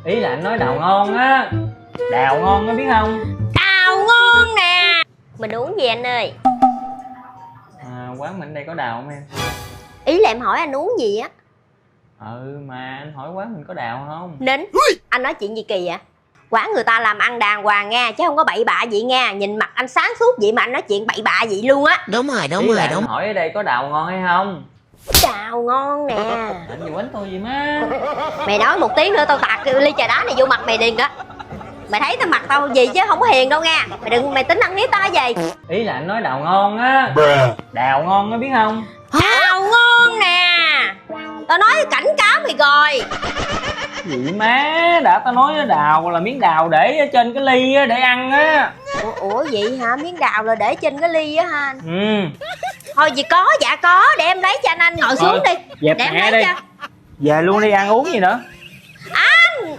Ý là anh nói đào ngon á. Đào ngon á biết không? Đào ngon nè. Mình uống gì anh ơi? Quán mình đây có đào không em? Ý là em hỏi anh uống gì á. Mà anh hỏi quán mình có đào không? Nín. Anh nói chuyện gì kỳ vậy? Quán người ta làm ăn đàng hoàng nha, chứ không có bậy bạ vậy nha. Nhìn mặt anh sáng suốt vậy mà anh nói chuyện bậy bạ vậy luôn á. Đúng rồi, đúng Ý rồi, là đúng. anh hỏi ở đây có đào ngon hay không? Đào ngon nè. Anh gì quánh tôi gì má. Mày nói một tiếng nữa tao tạt ly trà đá này vô mặt mày liền đó. Mày thấy tao mặt tao gì chứ không có hiền đâu nha. Mày tính ăn hiếp tao gì? Ý là anh nói đào ngon á. Đào ngon á biết không? Đào ngon nè. Tao nói cảnh cáo mày rồi. Gì má, đã tao nói đào là miếng đào để ở trên cái ly á để ăn á. Ủa vậy hả? Miếng đào là để trên cái ly á ha. Thôi gì có, dạ có. Để em lấy cho anh ngồi xuống đi. Dẹp Để em mẹ lấy đi. cho. Về luôn đi, ăn uống gì nữa. Anh